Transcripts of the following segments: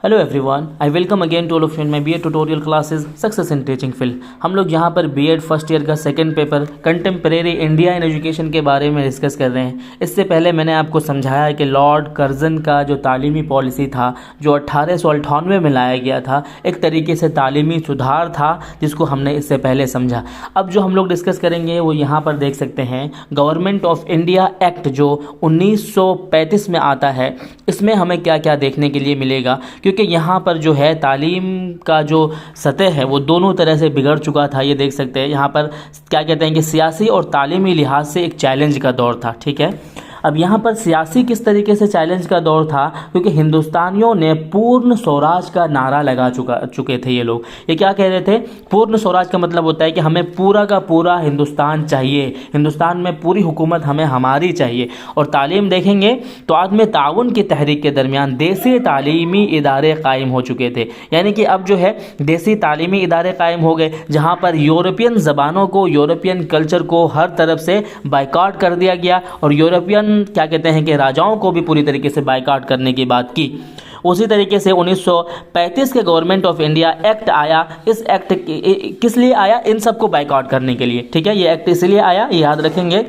Hello everyone, I welcome again to all of you in my BEd tutorial classes success in teaching field. हम लोग यहाँ पर BEd first year का second paper contemporary India in education के बारे में discuss कर रहे हैं। इससे पहले मैंने आपको समझाया है कि लॉर्ड कर्जन का जो तालीमी पॉलिसी था, जो 1898 में लाया गया था, एक तरीके से तालीमी सुधार था जिसको हमने इससे पहले समझा। अब जो हम लोग डिस्कस करेंगे वो यहाँ पर देख सकते हैं, गवर्नमेंट ऑफ इंडिया एक्ट जो 1935 में आता है, इसमें हमें क्या क्या देखने के लिए मिलेगा, क्योंकि यहाँ पर जो है तालीम का जो सतह है वो दोनों तरह से बिगड़ चुका था। ये देख सकते हैं यहाँ पर क्या कहते हैं कि सियासी और तालीमी लिहाज से एक चैलेंज का दौर था। ठीक है, अब यहाँ पर सियासी किस तरीके से चैलेंज का दौर था, क्योंकि हिंदुस्तानियों ने पूर्ण स्वराज का नारा लगा चुके थे। ये लोग ये क्या कह रहे थे, पूर्ण स्वराज का मतलब होता है कि हमें पूरा का पूरा हिंदुस्तान चाहिए, हिंदुस्तान में पूरी हुकूमत हमें हमारी चाहिए। और तालीम देखेंगे तो आदम ताउन की तहरीक के दरमियान देसी तालीमी इदारे कायम हो चुके थे। यानी कि अब जो है देसी तालीमी इदारे कायम हो गए, जहाँ पर यूरोपियन ज़बानों को, यूरोपियन कल्चर को हर तरफ से बाइकआउट कर दिया गया और यूरोपियन क्या कहते हैं कि राजाओं को भी पूरी तरीके से बाइकआउट करने की बात की। उसी तरीके से 1935 के गवर्नमेंट ऑफ इंडिया एक्ट आया। इस एक्ट किस लिए आया, इन सबको बाइकआउट करने के लिए। ठीक है, ये एक्ट इसलिए आया, ये याद रखेंगे।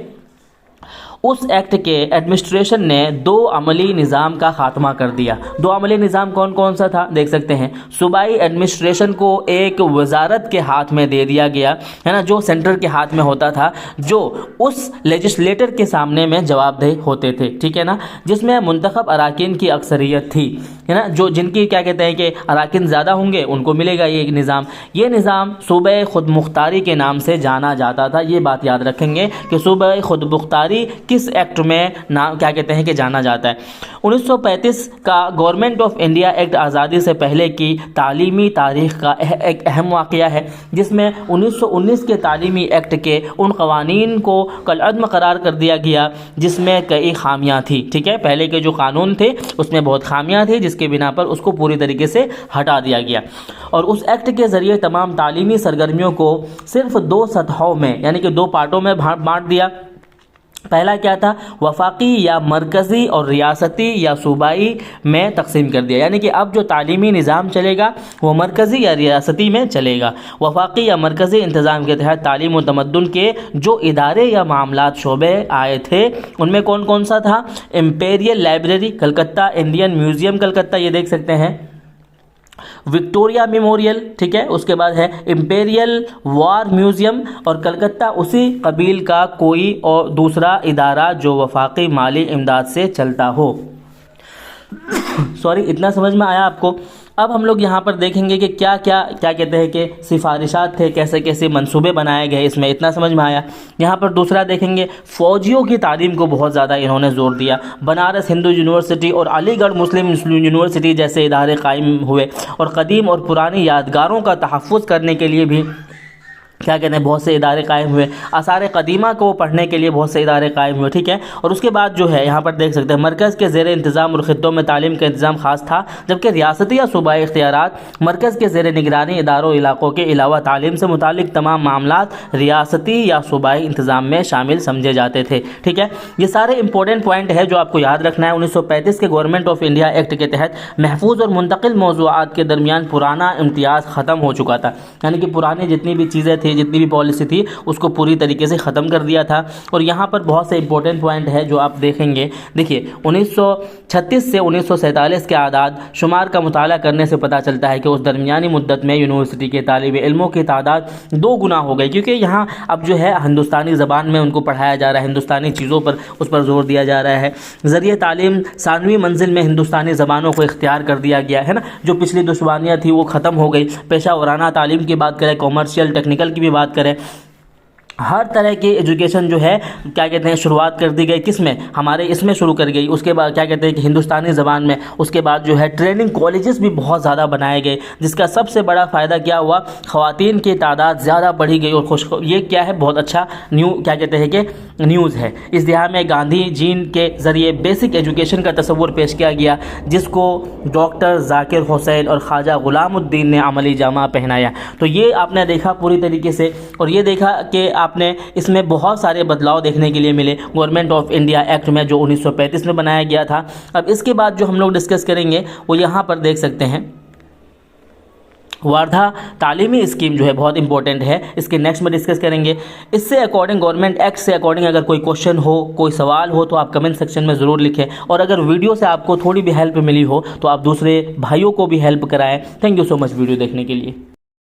उस एक्ट के एडमिनिस्ट्रेशन ने दो अमली निज़ाम का खात्मा कर दिया। दो अमली निज़ाम कौन कौन सा था, देख सकते हैं। सूबाई एडमिनिस्ट्रेशन को एक वजारत के हाथ में दे दिया गया है ना, जो सेंटर के हाथ में होता था, जो उस लेजिस्लेटर के सामने में जवाबदेह होते थे। ठीक है ना, जिसमें मुंतखब अराकीन की अक्सरियत थी, है ना, जो जिनकी क्या कहते हैं कि अराकीन ज़्यादा होंगे उनको मिलेगा ये निज़ाम। ये निज़ाम सूबे खुद मुख्तारी के नाम से जाना जाता था। ये बात याद रखेंगे कि सूबे खुद मुख्तारी किस एक्ट में नाम क्या कहते हैं कि जाना जाता है। 1935 का गवर्नमेंट ऑफ इंडिया एक्ट आज़ादी से पहले की तालीमी तारीख़ का एक अहम वाक़या है, जिसमें 1919 के तालीमी एक्ट के उन क़वानीन को कलअदम करार कर दिया गया जिसमें कई खामियां थी। ठीक है, पहले के जो कानून थे उसमें बहुत खामियां थी, जिसके बिना पर उसको पूरी तरीके से हटा दिया गया। और उस एक्ट के ज़रिए तमाम तालीमी सरगर्मियों को सिर्फ दो सतहों में, यानी कि दो पार्टों में बांट दिया। पहला क्या था, वफाकी या मरकज़ी और रियासती या सूबाई में तकसीम कर दिया। यानी कि अब जो तालीमी निज़ाम चलेगा वो मरकज़ी या रियासती में चलेगा। वफाकी या मरकज़ी इंतज़ाम के तहत तालीम व तमद्दुन के जो इदारे या मामलात शोबे आए थे उनमें कौन कौन सा था, imperial library Calcutta, Indian museum Calcutta, ये देख सकते हैं, विक्टोरिया मेमोरियल, ठीक है, उसके बाद है इम्पेरियल वार म्यूज़ियम, और कलकत्ता उसी कबील का कोई और दूसरा इदारा जो वफाकी माली इमदाद से चलता हो। सॉरी, इतना समझ में आया आपको। अब हम लोग यहाँ पर देखेंगे कि क्या कहते हैं कि सिफारिशात थे, कैसे कैसे मंसूबे बनाए गए, इसमें इतना समझ में आया। यहाँ पर दूसरा देखेंगे, फ़ौजियों की तालीम को बहुत ज़्यादा इन्होंने ज़ोर दिया। बनारस हिंदू यूनिवर्सिटी और अलीगढ़ मुस्लिम यूनिवर्सिटी जैसे इदारे कायम हुए, और कदीम और पुरानी यादगारों का तहफ़्फ़ुज़ करने के लिए भी क्या कहते हैं बहुत से इदारे कायम हुए। आसार कदीमा को पढ़ने के लिए बहुत से इदारे कायम हुए। ठीक है, और उसके बाद जो है यहाँ पर देख सकते हैं, मरकज़ के ज़ेर इंतज़ाम और ख़ित्तों में तालीम का इंतज़ाम ख़ास था, जबकि रियासती या सूबाई इख्तियारात मरकज़ के ज़ेर निगरानी इदारों इलाक़ों के अलावा तालीम से मुतालिक तमाम मामलात रियासती या सूबाई इंतज़ाम में शामिल समझे जाते थे। ठीक है, ये सारे इंपॉर्टेंट पॉइंट है जो आपको याद रखना है। 1935 के गवर्नमेंट ऑफ इंडिया एक्ट के तहत महफूज और मुंतकिल मौज़ूआत के दरमियान पुराना इम्तियाज़ ख़त्म हो चुका था। यानी कि पुरानी जितनी भी चीज़ें थी, जितनी भी पॉलिसी थी, उसको पूरी तरीके से ख़त्म कर दिया था। और यहाँ पर बहुत से इंपॉर्टेंट पॉइंट है जो आप देखेंगे। देखिए, 1936 से 1947 के आदाद शुमार का मुताला करने से पता चलता है कि उस दरमियानी मुद्दत में यूनिवर्सिटी के तालिब इल्मों की तादाद 2 गुना हो गई, क्योंकि यहाँ अब जो है हिंदुस्तानी ज़बान में उनको पढ़ाया जा रहा है, हिंदुस्तानी चीज़ों पर उस पर जोर दिया जा रहा है। ज़रिए तालीम सानवी मंजिल में हिंदुस्तानी ज़बानों को इख्तियार कर दिया गया है ना, जो पिछली दुश्वारियाँ थी वो ख़त्म हो गई। पेशा वराना तालीम की बात करें, कॉमर्शियल टेक्निकल की भी बात करें, हर तरह की एजुकेशन जो है क्या कहते हैं शुरुआत कर दी गई, किसमें, हमारे इसमें शुरू कर गई। उसके बाद क्या कहते हैं कि हिंदुस्तानी ज़बान में। उसके बाद जो है ट्रेनिंग कॉलेजेस भी बहुत ज़्यादा बनाए गए, जिसका सबसे बड़ा फ़ायदा क्या हुआ, ख़वातीन की तादाद ज़्यादा बढ़ी गई। और ये क्या है, बहुत अच्छा क्या कहते हैं कि न्यूज़ है। इस दिहा में गांधी जीन के ज़रिए बेसिक एजुकेशन का तस्वुर पेश किया गया, जिसको डॉक्टर ज़ाकिर हुसैन और ख्वाजा ग़ुलामुद्दीन ने अमली जामा पहनाया। तो ये आपने देखा पूरी तरीके से, और ये देखा कि آپ نے اس میں بہت سارے بدلاؤ دیکھنے کے لیے ملے گورنمنٹ آف انڈیا ایکٹ میں جو 1935 میں بنایا گیا تھا۔ اب اس کے بعد جو ہم لوگ ڈسکس کریں گے وہ یہاں پر دیکھ سکتے ہیں، واردھا تعلیمی اسکیم جو ہے بہت امپورٹنٹ ہے، اس کے نیکسٹ میں ڈسکس کریں گے۔ اس سے اکارڈنگ گورنمنٹ ایکٹ سے اکارڈنگ اگر کوئی کوشچن ہو، کوئی سوال ہو تو آپ کمنٹ سیکشن میں ضرور لکھیں، اور اگر ویڈیو سے آپ کو تھوڑی بھی ہیلپ ملی ہو تو آپ دوسرے بھائیوں کو بھی ہیلپ کرائیں۔ Thank you so much video دیکھنے کے لیے۔